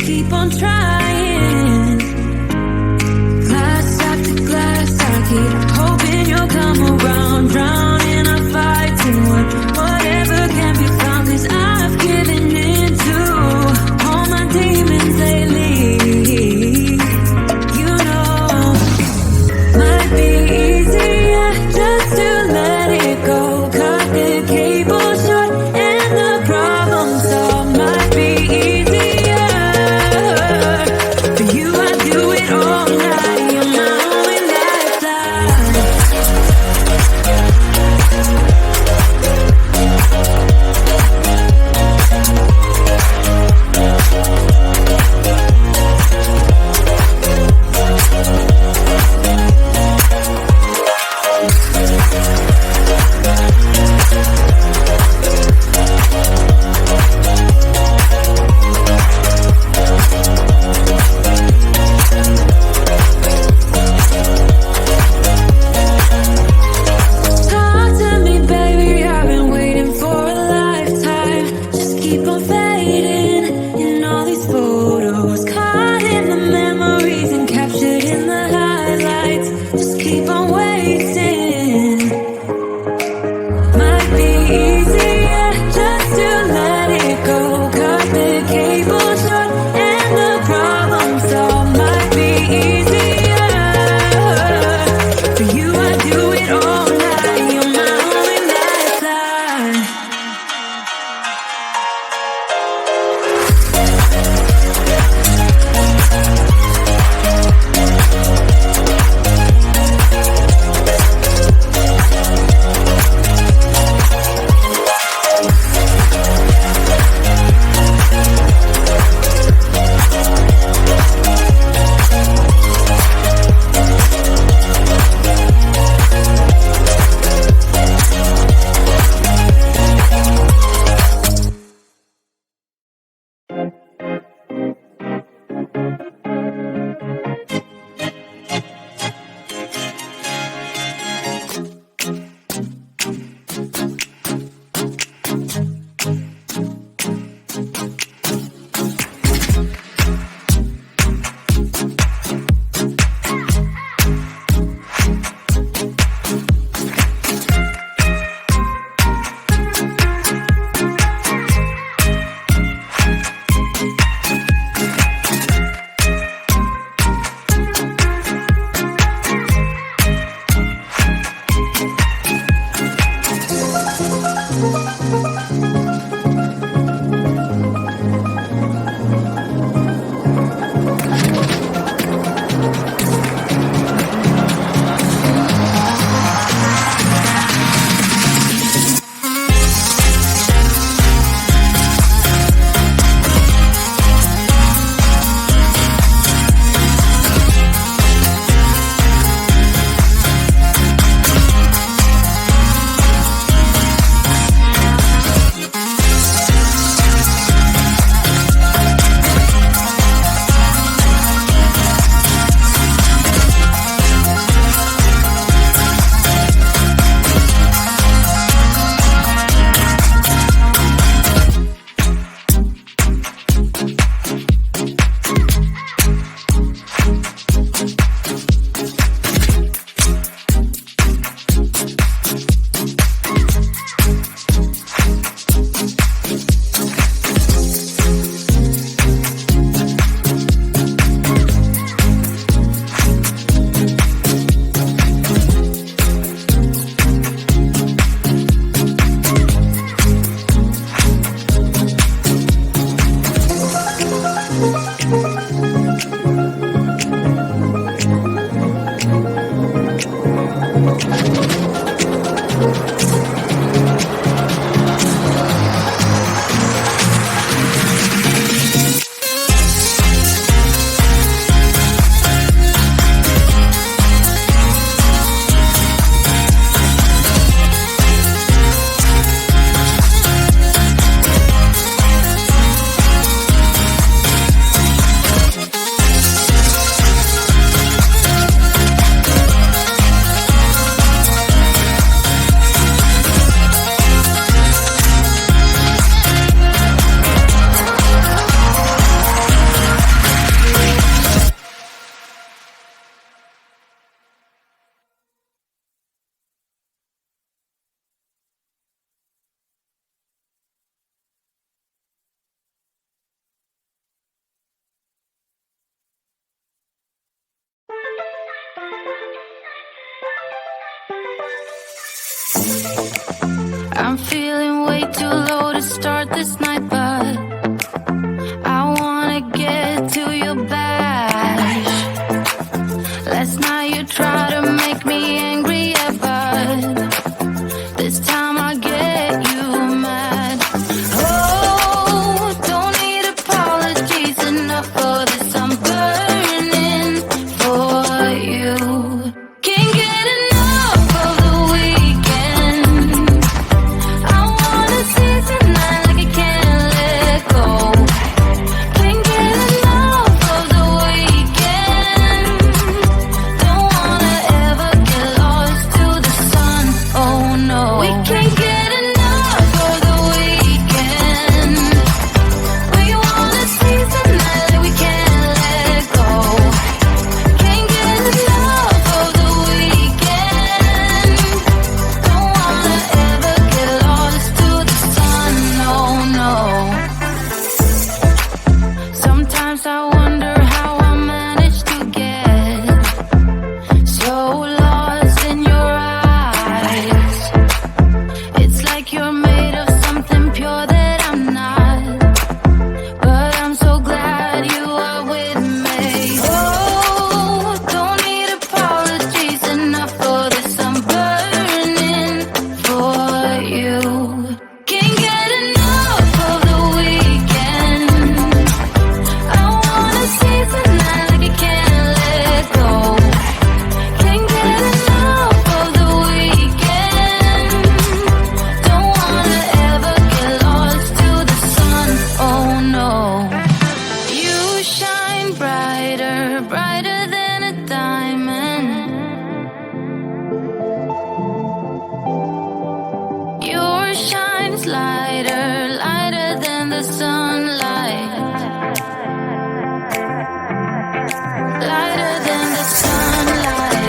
keep on trying. Glass after glass, I keep hoping you'll come around. Drown in our fights and whatever can be found. 'Cause I've given in to all my demons lately. You know, might be easier just to let it go. Cut the cable short and the problem solved. Might be easier for you. I do it all night. You're my only lifeline. Talk to me, baby, I've been waiting for a lifetime. Just keep on fading in all these photos. Caught in the memories and captured in the highlights. Just keep on waiting. Might be easier just to let it go. Cut the cable short and the problem solved. Might be easier for you. I do it all night. You're my only lifeline. I'm feeling way too low to start this night, but I wanna get to your back. Last night you tried to make me angry, yeah, but this time I get you mad. Oh, don't need apologies enough for this. I'm burning for you. Can't get enough of the weekend. I wanna see tonight like I can't let go. Can't get enough of the weekend. Don't wanna ever get lost to the sun. Oh no, we can't get enough of the weekend. We wanna see tonight like we can't let go. Can't get enough of the weekend. Don't wanna ever get lost to the sun. No, no. Sometimes I wonder how I managed to get so lost in your eyes. It's like you're made of something pure that I'm not, but I'm so glad you are with me. Oh, don't need apologies enough for this. I'm burning for you. Can't get enough of the weekend. I wanna see tonight like I can't let go. Can't get enough of the weekend. Don't wanna ever get lost to the sun. Oh no. You shine brighter, brighter than a diamond. Your shine's lighter, lighter than the sunlight. Lighter than the sunlight.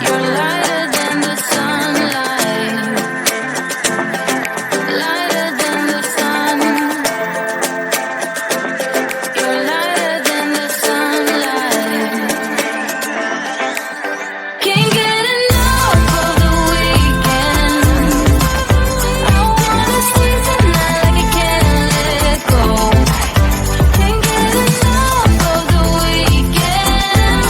You're lighter than the sunlight. Lighter than the sun. You're lighter than the sunlight. Can't get enough of the weekend. I wanna see tonight like I can't let go. Can't get enough of the weekend.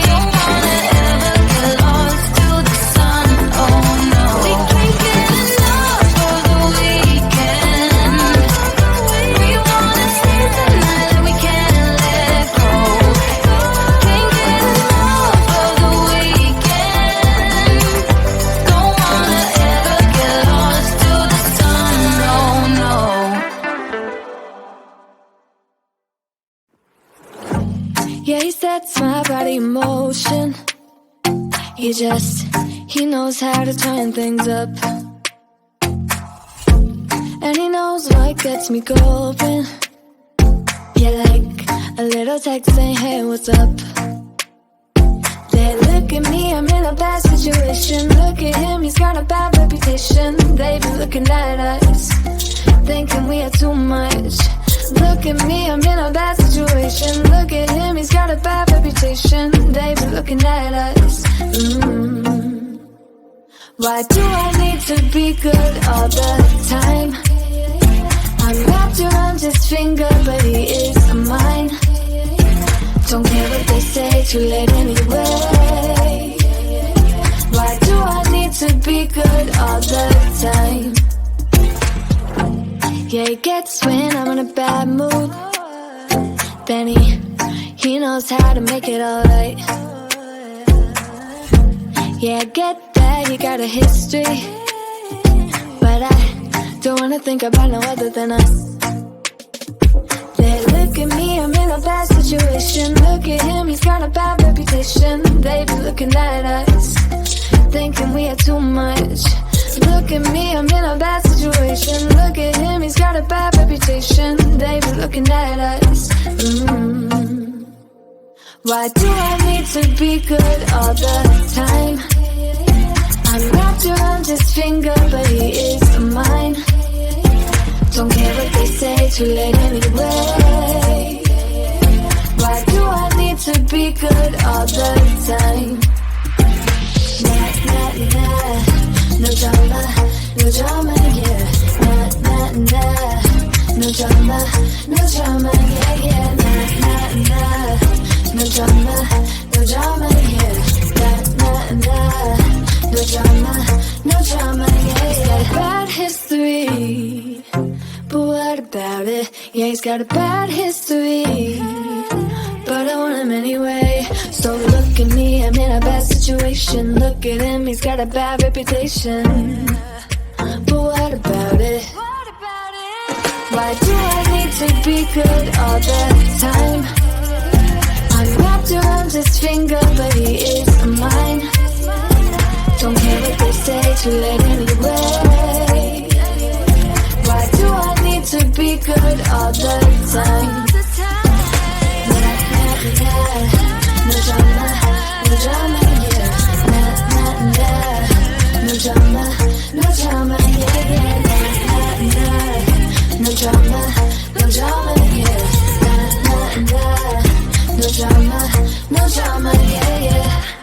Don't wanna ever get lost to the sun. Oh no, we can't get enough of the weekend. We wanna see tonight like we can't let go. Can't get enough of the weekend. Don't wanna ever get lost to the sun. No, no. Yeah, he sets my body in motion. He knows how to turn things up. And he knows what gets me going. Yeah, like a little text saying, hey, what's up? They look at me, I'm in a bad situation. Look at him, he's got a bad reputation. They be looking at us, thinking we are too much. Look at me, I'm in a bad situation. Look at him, he's got a bad reputation. They be looking at us. Why do I need to be good all the time? I'm wrapped around his finger, but he is mine. Don't care what they say, too late anyway. Why do I need to be good all the time? Yeah, he gets when I'm in a bad mood. Then he knows how to make it alright. Yeah, I get that he got a history, but I don't wanna think about no other than us. They look at me, I'm in a bad situation. Look at him, he's got a bad reputation. They be looking at us, thinking we are too much. Look at me, I'm in a bad situation. Look at him, he's got a bad reputation. They be looking at us. Why do I need to be good all the time? I'm wrapped around his finger, but he is mine. Don't care what they say, too late anyway. Why do I need to be good all the time? Nah, nah. no drama, no drama, yeah. No drama, no drama, yeah, yeah. No drama, no drama, yeah. No drama, no drama, yeah, yeah. He's got a bad history, but what about it? Yeah, he's got a bad history, but I want him anyway. So look at me, I'm in a bad situation. Look at him, he's got a bad reputation, but what about it? Why do I need to be good all the time? I'm wrapped around his finger, but he is mine. Don't care what they say, too late anyway. Why do I need to be good all the time? No drama, no drama, yeah. No drama, no drama, yeah, yeah. No drama, no drama, yeah. No drama, no drama, yeah, yeah.